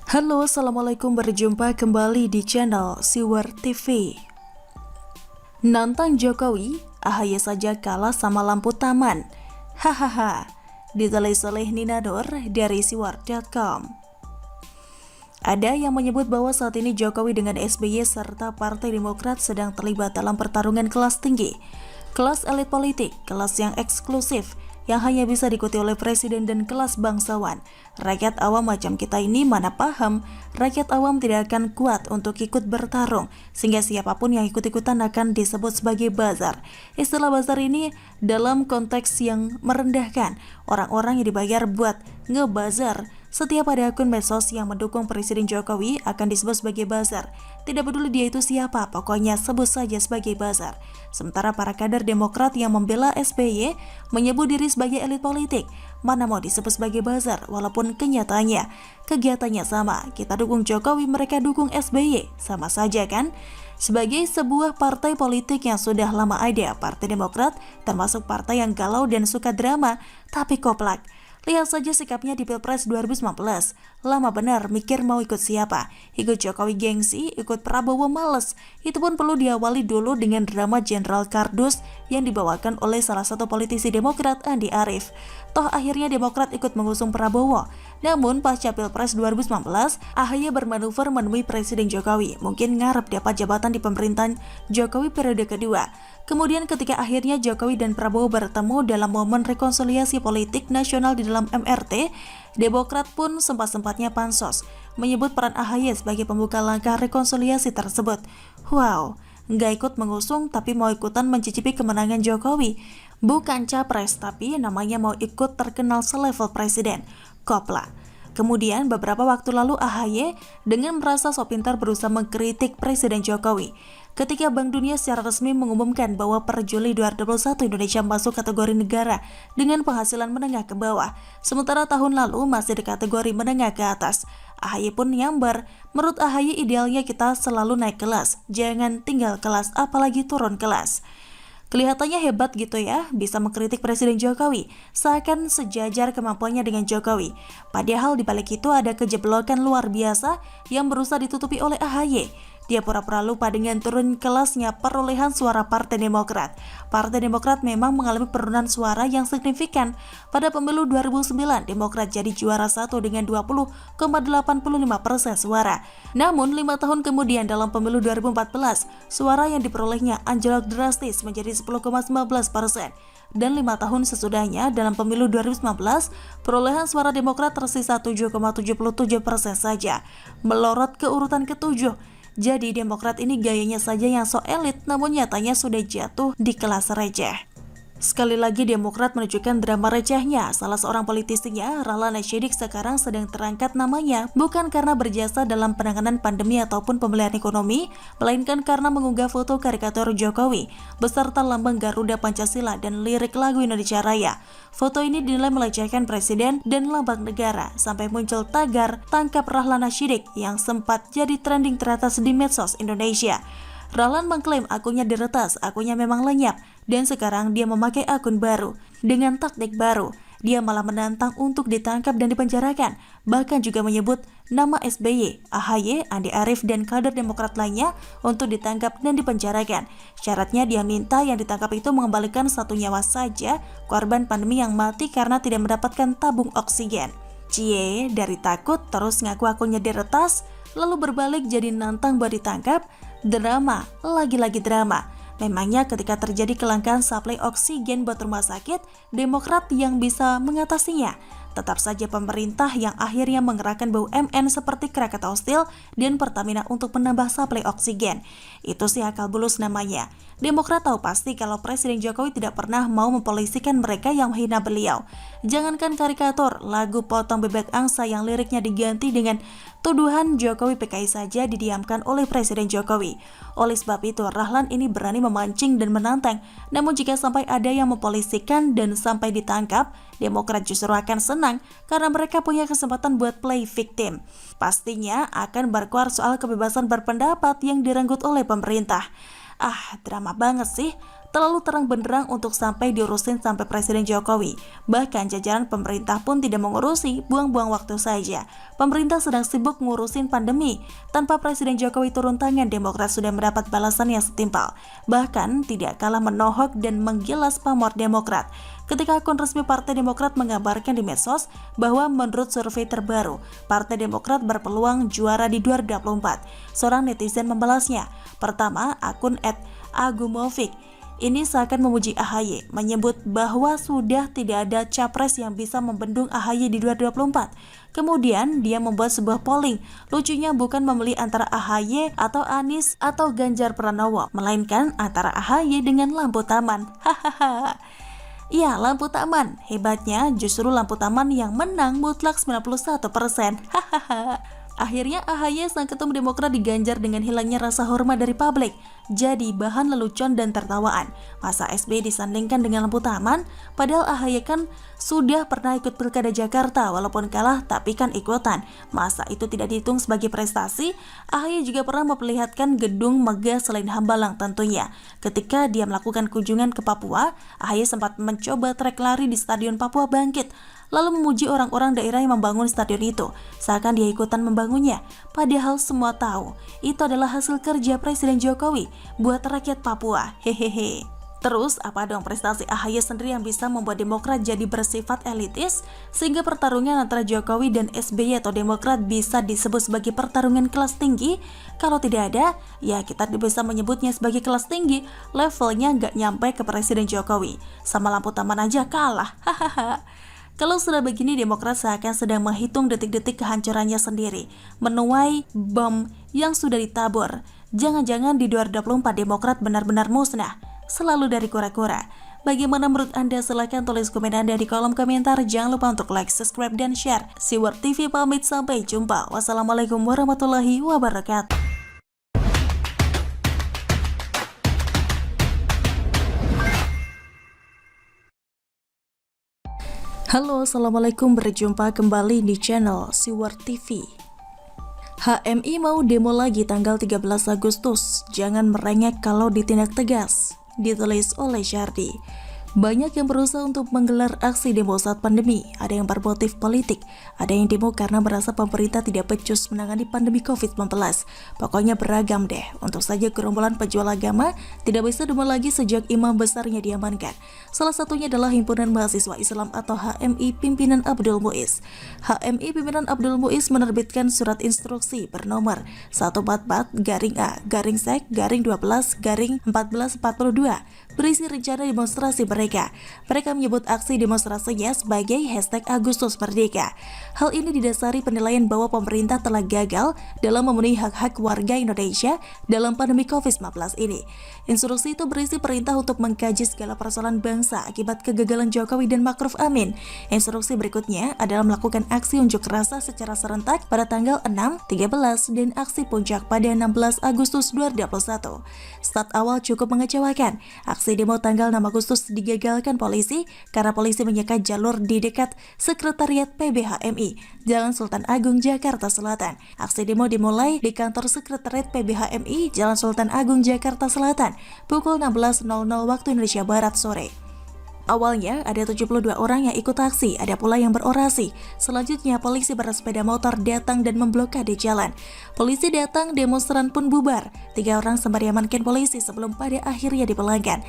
Halo, Assalamualaikum, berjumpa kembali di channel Siwer TV. Nantang Jokowi, AHY saja kalah sama lampu taman. Hahaha, ditulis oleh Nina Nur dari siwar.com. Ada yang menyebut bahwa saat ini Jokowi dengan SBY serta Partai Demokrat sedang terlibat dalam pertarungan kelas tinggi, kelas elit politik, kelas yang eksklusif, yang hanya bisa diikuti oleh presiden dan kelas bangsawan. Rakyat awam macam kita ini mana paham, rakyat awam tidak akan kuat untuk ikut bertarung, sehingga siapapun yang ikut-ikutan akan disebut sebagai bazar. Istilah bazar ini dalam konteks yang merendahkan orang-orang yang dibayar buat ngebazar. Setiap ada akun medsos yang mendukung Presiden Jokowi akan disebut sebagai bazar. Tidak peduli dia itu siapa, pokoknya sebut saja sebagai bazar. Sementara para kader Demokrat yang membela SBY menyebut diri sebagai elit politik. Mana mau disebut sebagai bazar, walaupun kenyataannya kegiatannya sama. Kita dukung Jokowi, mereka dukung SBY. Sama saja kan? Sebagai sebuah partai politik yang sudah lama ada, Partai Demokrat termasuk partai yang galau dan suka drama, tapi koplak. Lihat saja sikapnya di Pilpres 2019. Lama benar mikir mau ikut siapa. Ikut Jokowi gengsi, ikut Prabowo males. Itu pun perlu diawali dulu dengan drama Jenderal Kardus yang dibawakan oleh salah satu politisi Demokrat, Andi Arief. Toh akhirnya Demokrat ikut mengusung Prabowo. Namun pasca Pilpres 2019, AHY bermanuver menemui Presiden Jokowi. Mungkin ngarep dapat jabatan di pemerintahan Jokowi periode kedua. Kemudian ketika akhirnya Jokowi dan Prabowo bertemu dalam momen rekonsiliasi politik nasional di dalam MRT, Demokrat pun sempat-sempatnya pansos menyebut peran AHY sebagai pembuka langkah rekonsiliasi tersebut. Wow, nggak ikut mengusung tapi mau ikutan mencicipi kemenangan Jokowi. Bukan capres tapi namanya mau ikut terkenal selevel presiden. Kopla. Kemudian beberapa waktu lalu AHY dengan merasa so pintar berusaha mengkritik Presiden Jokowi. Ketika Bank Dunia secara resmi mengumumkan bahwa per Juli 2021 Indonesia masuk kategori negara dengan penghasilan menengah ke bawah, sementara tahun lalu masih di kategori menengah ke atas. AHY pun nyambar, menurut AHY idealnya kita selalu naik kelas, jangan tinggal kelas apalagi turun kelas. Kelihatannya hebat gitu ya, bisa mengkritik Presiden Jokowi, seakan sejajar kemampuannya dengan Jokowi. Padahal di balik itu ada kejeblokan luar biasa yang berusaha ditutupi oleh AHY. Dia pura-pura lupa dengan turun kelasnya perolehan suara Partai Demokrat. Partai Demokrat memang mengalami penurunan suara yang signifikan. Pada pemilu 2009, Demokrat jadi juara satu dengan 20,85% suara. Namun 5 tahun kemudian dalam pemilu 2014, suara yang diperolehnya anjlok drastis menjadi 10,19%. Dan 5 tahun sesudahnya dalam pemilu 2019, perolehan suara Demokrat tersisa 7,77% saja, melorot ke urutan ke-7. Jadi Demokrat ini gayanya saja yang so elit, namun nyatanya sudah jatuh di kelas receh. Sekali lagi Demokrat menunjukkan drama recehnya. Salah seorang politisinya, Rahlan Nasyidik, sekarang sedang terangkat namanya bukan karena berjasa dalam penanganan pandemi ataupun pemulihan ekonomi, melainkan karena mengunggah foto karikatur Jokowi beserta lambang Garuda Pancasila dan lirik lagu Indonesia Raya. Foto ini dinilai melecehkan presiden dan lambang negara, sampai muncul tagar "Tangkap Rahlan Nasyidik" yang sempat jadi trending teratas di medsos Indonesia. Rahlan mengklaim akunnya diretas, akunnya memang lenyap, dan sekarang dia memakai akun baru. Dengan taktik baru, dia malah menantang untuk ditangkap dan dipenjarakan, bahkan juga menyebut nama SBY, AHY, Andi Arief, dan kader Demokrat lainnya untuk ditangkap dan dipenjarakan. Syaratnya dia minta yang ditangkap itu mengembalikan 1 nyawa saja korban pandemi yang mati karena tidak mendapatkan tabung oksigen. Cie, dari takut terus ngaku akunnya diretas, lalu berbalik jadi nantang buat ditangkap. Drama, lagi-lagi drama. Memangnya ketika terjadi kelangkaan suplai oksigen buat rumah sakit, Demokrat yang bisa mengatasinya? Tetap saja pemerintah yang akhirnya mengerahkan BUMN seperti Krakatau Steel dan Pertamina untuk menambah suplai oksigen. Itu sih akal bulus namanya. Demokrat tahu pasti kalau Presiden Jokowi tidak pernah mau mempolisikan mereka yang menghina beliau. Jangankan karikatur, lagu Potong Bebek Angsa yang liriknya diganti dengan tuduhan Jokowi PKI saja didiamkan oleh Presiden Jokowi. Oleh sebab itu, Rahlan ini berani memancing dan menantang. Namun jika sampai ada yang mempolisikan dan sampai ditangkap, Demokrat justru akan senang karena mereka punya kesempatan buat play victim. Pastinya akan berkuar soal kebebasan berpendapat yang direnggut oleh pemerintah. Ah, drama banget sih. terlalu terang benderang untuk sampai diurusin sampai Presiden Jokowi. Bahkan jajaran pemerintah pun tidak mengurusi, buang-buang waktu saja. Pemerintah sedang sibuk ngurusin pandemi. Tanpa Presiden Jokowi turun tangan, Demokrat sudah mendapat balasan yang setimpal. Bahkan tidak kalah menohok dan menggilas pamor Demokrat. Ketika akun resmi Partai Demokrat mengabarkan di medsos bahwa menurut survei terbaru, Partai Demokrat berpeluang juara di 2024. Seorang netizen membalasnya. Pertama, akun @agumovic ini seakan memuji AHY, menyebut bahwa sudah tidak ada capres yang bisa membendung AHY di 2024. Kemudian dia membuat sebuah polling. Lucunya bukan memilih antara AHY atau Anies atau Ganjar Pranowo, melainkan antara AHY dengan lampu taman. Hahaha. Ya, lampu taman. Hebatnya justru lampu taman yang menang mutlak 91%. Hahaha. Akhirnya AHY sang ketum Demokrat diganjar dengan hilangnya rasa hormat dari publik, jadi bahan lelucon dan tertawaan. Masa SBY disandingkan dengan lampu taman, padahal AHY kan sudah pernah ikut Pilkada Jakarta, walaupun kalah tapi kan ikutan. Masa itu tidak dihitung sebagai prestasi? AHY juga pernah memperlihatkan gedung megah selain Hambalang tentunya. Ketika dia melakukan kunjungan ke Papua, AHY sempat mencoba trek lari di Stadion Papua Bangkit, lalu memuji orang-orang daerah yang membangun stadion itu, seakan dia ikutan membangunnya. Padahal semua tahu, itu adalah hasil kerja Presiden Jokowi buat rakyat Papua. Hehehe. Terus, apa dong prestasi AHY sendiri yang bisa membuat Demokrat jadi bersifat elitis, sehingga pertarungan antara Jokowi dan SBY atau Demokrat bisa disebut sebagai pertarungan kelas tinggi? Kalau tidak ada, ya kita bisa menyebutnya sebagai kelas tinggi, levelnya nggak nyampe ke Presiden Jokowi. Sama lampu taman aja kalah. Hahaha. Kalau sudah begini, Demokrat seakan sedang menghitung detik-detik kehancurannya sendiri, menuai bom yang sudah ditabur. Jangan-jangan di 2024 Demokrat benar-benar musnah, selalu dari kura-kura. Bagaimana menurut Anda? Silahkan tulis komen Anda di kolom komentar. Jangan lupa untuk like, subscribe, dan share. Siwar TV pamit, sampai jumpa. Wassalamualaikum warahmatullahi wabarakatuh. Halo, assalamualaikum, berjumpa kembali di channel Siwar TV. HMI mau demo lagi tanggal 13 Agustus, jangan merengek kalau ditindak tegas, ditulis oleh Syardi. Banyak yang berusaha untuk menggelar aksi demo saat pandemi. Ada yang bermotif politik, ada yang demo karena merasa pemerintah tidak becus menangani pandemi COVID-19. Pokoknya beragam deh. Untuk saja gerombolan penjual agama tidak bisa demo lagi sejak imam besarnya diamankan. Salah satunya adalah Himpunan Mahasiswa Islam atau HMI pimpinan Abdul Muiz. HMI pimpinan Abdul Muiz menerbitkan surat instruksi bernomor 144-Sek-12-1442 berisi rencana demonstrasi mereka. Mereka menyebut aksi demonstrasinya sebagai hashtag Agustus Merdeka. Hal ini didasari penilaian bahwa pemerintah telah gagal dalam memenuhi hak-hak warga Indonesia dalam pandemi COVID-19 ini. Instruksi itu berisi perintah untuk mengkaji segala persoalan bangsa akibat kegagalan Jokowi dan Ma'ruf Amin. Instruksi berikutnya adalah melakukan aksi unjuk rasa secara serentak pada tanggal 6, 13, dan aksi puncak pada 16 Agustus 2021. Start awal cukup mengecewakan. Aksi demo tanggal 6 Agustus digagalkan polisi karena polisi menyekat jalur di dekat Sekretariat PBHMI, Jalan Sultan Agung, Jakarta Selatan. Aksi demo dimulai di kantor Sekretariat PBHMI, Jalan Sultan Agung, Jakarta Selatan, pukul 16.00 waktu Indonesia Barat sore. Awalnya ada 72 orang yang ikut aksi, ada pula yang berorasi. Selanjutnya polisi bersepeda motor datang dan memblokade jalan. Polisi datang, demonstran pun bubar. 3 orang sempat diamankan polisi sebelum pada akhirnya dipulangkan.